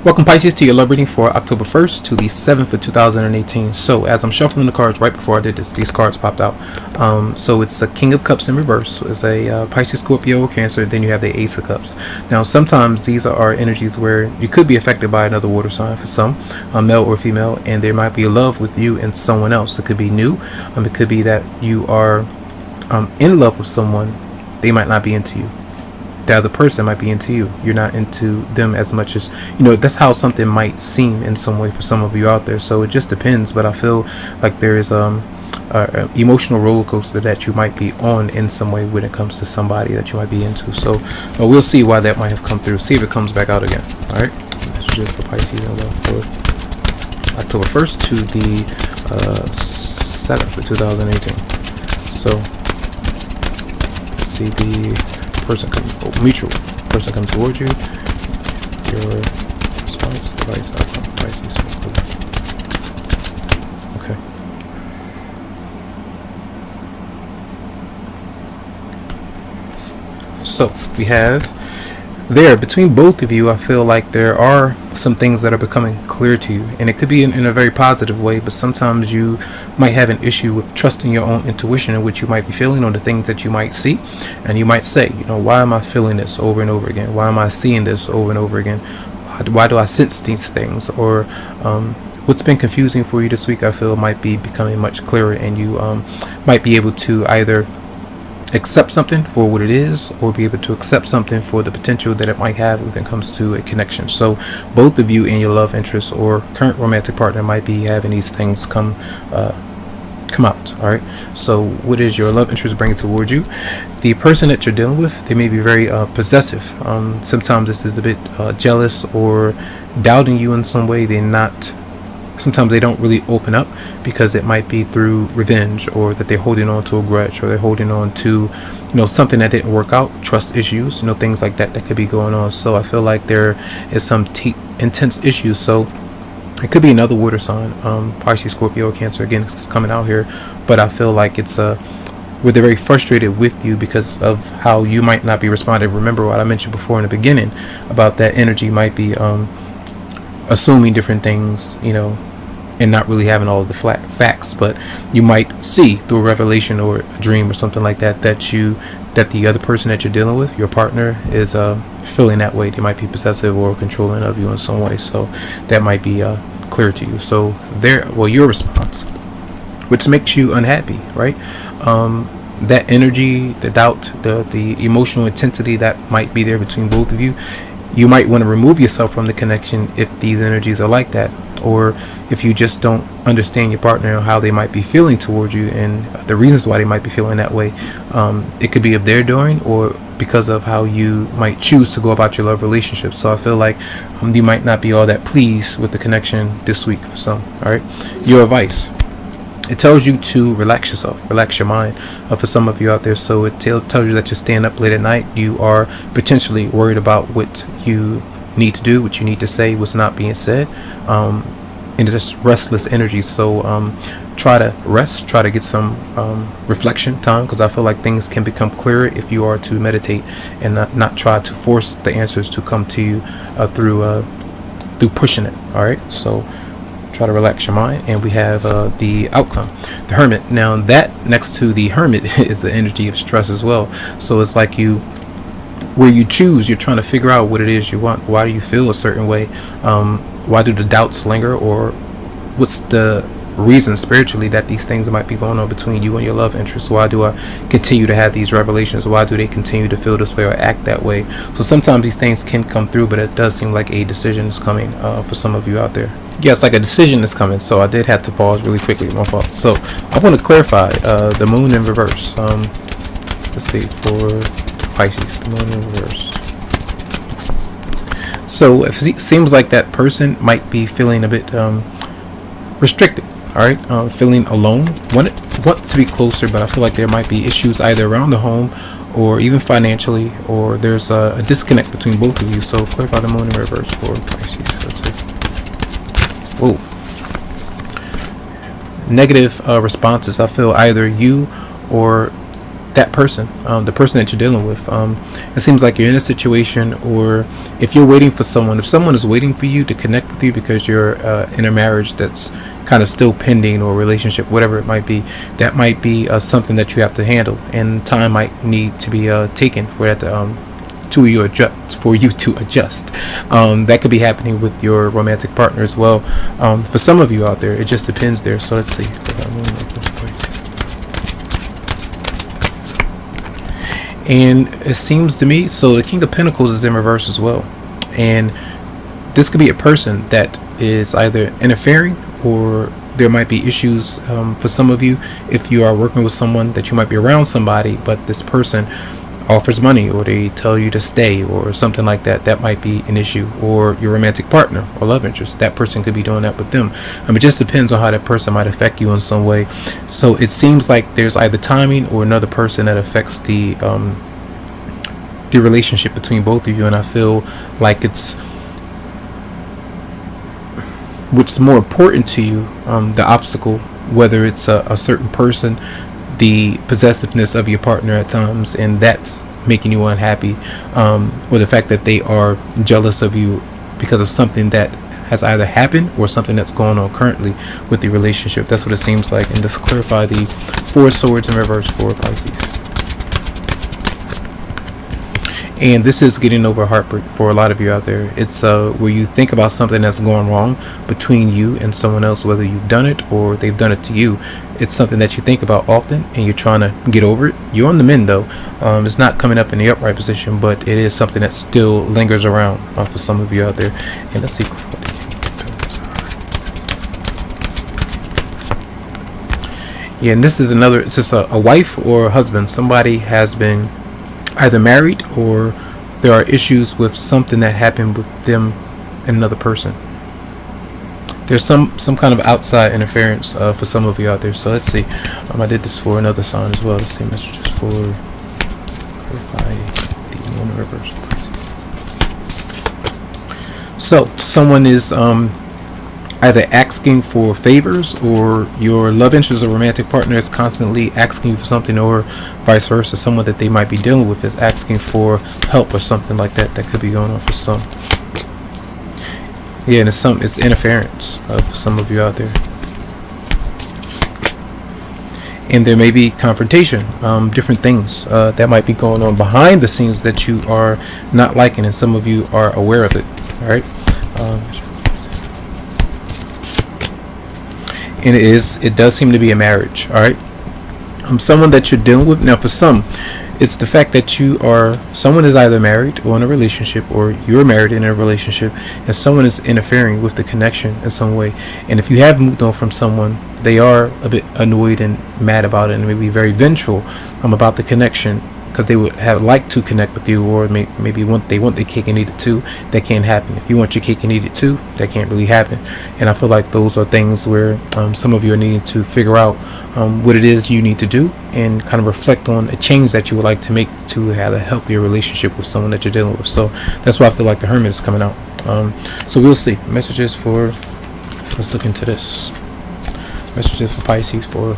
Welcome Pisces to your love reading for October 1st to the 7th of 2018. So as I'm shuffling the cards right before I did this, these cards popped out. So it's a King of Cups in reverse. It's a Pisces, Scorpio, Cancer. Then you have the Ace of Cups. Now sometimes these are energies where you could be affected by another water sign for some, male or female, and there might be love with you and someone else. It could be new. It could be that you are in love with someone. They might not be into you. The other person might be into you. You're not into them as much as, that's how something might seem in some way for some of you out there. So it just depends, but I feel like there is a emotional roller coaster that you might be on in some way when it comes to somebody that you might be into. So we'll see why that might have come through. See if it comes back out again. All right, that's just for Pisces and love for October 1st to the 7th of 2018. So let's see, the mutual person comes towards you. Your response, advice, outcome, Pisces. Okay. So we have there between both of you. I feel like there are some things that are becoming clear to you, and it could be in a very positive way, but sometimes you might have an issue with trusting your own intuition and what you might be feeling on the things that you might see. And you might say, why am I feeling this over and over again? Why am I seeing this over and over again? Why do I sense these things? Or what's been confusing for you this week, I feel, might be becoming much clearer, and you might be able to either accept something for what it is, or be able to accept something for the potential that it might have when it comes to a connection. So both of you and your love interest or current romantic partner might be having these things come out. All right, so what is your love interest bringing towards you? The person that you're dealing with, they may be very possessive. Sometimes this is a bit jealous or doubting you in some way. Sometimes they don't really open up because it might be through revenge, or that they're holding on to a grudge, or they're holding on to, something that didn't work out, trust issues, things like that could be going on. So I feel like there is some intense issues. So it could be another water sign, Pisces, Scorpio, or Cancer. Again, it's coming out here, but I feel like it's where they're very frustrated with you because of how you might not be responding. Remember what I mentioned before in the beginning about that energy might be assuming different things, and not really having all of the facts, but you might see through a revelation or a dream or something like that that the other person that you're dealing with, your partner, is feeling that way. They might be possessive or controlling of you in some way. So that might be clear to you. So your response, which makes you unhappy, right? That energy, the doubt, the emotional intensity that might be there between both of you. You might want to remove yourself from the connection if these energies are like that, or if you just don't understand your partner and how they might be feeling towards you and the reasons why they might be feeling that way. It could be of their doing, or because of how you might choose to go about your love relationship. So I feel like you might not be all that pleased with the connection this week for some. All right, your advice. It tells you to relax yourself, relax your mind for some of you out there. So it tells you that you're staying up late at night. You are potentially worried about what you need to do, what you need to say, what's not being said. And it's just restless energy. So try to rest, try to get some reflection time, because I feel like things can become clearer if you are to meditate and not try to force the answers to come to you through pushing it. All right, so try to relax your mind. And we have the outcome, the Hermit. Now that next to the Hermit is the energy of stress as well. So it's like where you choose, you're trying to figure out what it is you want. Why do you feel a certain way? Why do the doubts linger? Or what's the reason spiritually that these things might be going on between you and your love interest? Why do I continue to have these revelations? Why do they continue to feel this way or act that way? So sometimes these things can come through, but it does seem like a decision is coming for some of you out there. Yes, like a decision is coming. So I did have to pause really quickly, my fault. So I want to clarify the moon in reverse. Let's see, for Pisces, the moon in reverse. So it seems like that person might be feeling a bit restricted. All right, feeling alone, want to be closer, but I feel like there might be issues either around the home or even financially, or there's a disconnect between both of you. So clarify the moon in reverse for Pisces. Let's see. Whoa. Negative responses. I feel either you or that person, the person that you're dealing with. It seems like you're in a situation, or if you're waiting for someone, if someone is waiting for you to connect with you because you're in a marriage that's kind of still pending, or relationship, whatever it might be, that might be something that you have to handle, and time might need to be taken for that for you to adjust. That could be happening with your romantic partner as well. For some of you out there, it just depends there. So let's see. And it seems to me, so the King of Pentacles is in reverse as well. And this could be a person that is either interfering, or there might be issues for some of you. If you are working with someone, that you might be around somebody, but this person offers money, or they tell you to stay, or something like that, that might be an issue. Or your romantic partner or love interest, that person could be doing that with them. It just depends on how that person might affect you in some way. So it seems like there's either timing or another person that affects the relationship between both of you. And I feel like it's what's more important to you, the obstacle, whether it's a certain person, the possessiveness of your partner at times, and that's making you unhappy, or the fact that they are jealous of you because of something that has either happened or something that's going on currently with the relationship. That's what it seems like. And let's clarify the Four of Swords in reverse for Pisces. And this is getting over heartbreak for a lot of you out there. It's where you think about something that's going wrong between you and someone else, whether you've done it or they've done it to you. It's something that you think about often, and you're trying to get over it. You're on the mend though. It's not coming up in the upright position, but it is something that still lingers around for some of you out there. And let's see. Yeah, and this is another, it's just a wife or a husband. Somebody has been either married, or there are issues with something that happened with them and another person. There's some kind of outside interference for some of you out there. So let's see. I did this for another sign as well. Let's see messages for clarify the one in reverse. So someone is either asking for favors, or your love interest or romantic partner is constantly asking you for something, or vice versa. Someone that they might be dealing with is asking for help or something like that. That could be going on for some. Yeah, and it's interference for some of you out there. And there may be confrontation, different things that might be going on behind the scenes that you are not liking, and some of you are aware of it. All right. And it does seem to be a marriage. All right. Someone that you're dealing with now. For some, it's the fact that someone is either married or in a relationship, or you're married in a relationship, and someone is interfering with the connection in some way. And if you have moved on from someone, they are a bit annoyed and mad about it, and maybe very vengeful about the connection, because they would have liked to connect with you, or maybe they want their cake and eat it too. That can't happen. If you want your cake and eat it too, that can't really happen. And I feel like those are things where some of you are needing to figure out what it is you need to do, and kind of reflect on a change that you would like to make to have a healthier relationship with someone that you're dealing with. So that's why I feel like the Hermit is coming out. So we'll see. Messages for, let's look into this. Messages for Pisces for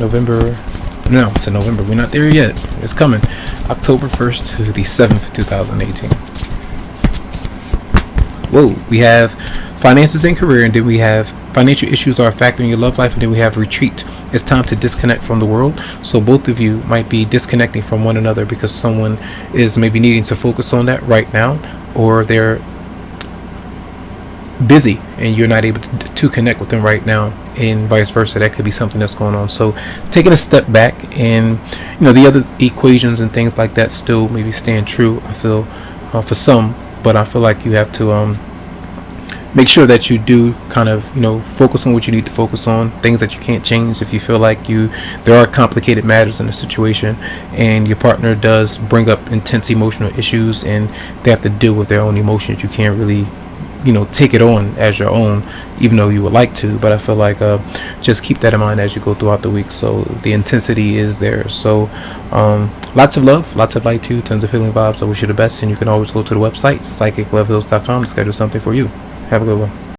November. No, it's in November. We're not there yet. It's coming. October 1st to the 7th, 2018. Whoa, we have finances and career, and then we have financial issues are a factor in your love life, and then we have retreat. It's time to disconnect from the world. So both of you might be disconnecting from one another because someone is maybe needing to focus on that right now, or they're busy and you're not able to connect with them right now, and vice versa. That could be something that's going on. So taking a step back, and the other equations and things like that still maybe stand true, I feel, for some. But I feel like you have to make sure that you do kind of focus on what you need to focus on, things that you can't change. If you feel like there are complicated matters in a situation, and your partner does bring up intense emotional issues, and they have to deal with their own emotions, you can't really take it on as your own, even though you would like to. But I feel like just keep that in mind as you go throughout the week. So the intensity is there. So lots of love, lots of light to you, tons of healing vibes. I wish you the best, and you can always go to the website psychicloveheals.com to schedule something for you. Have a good one.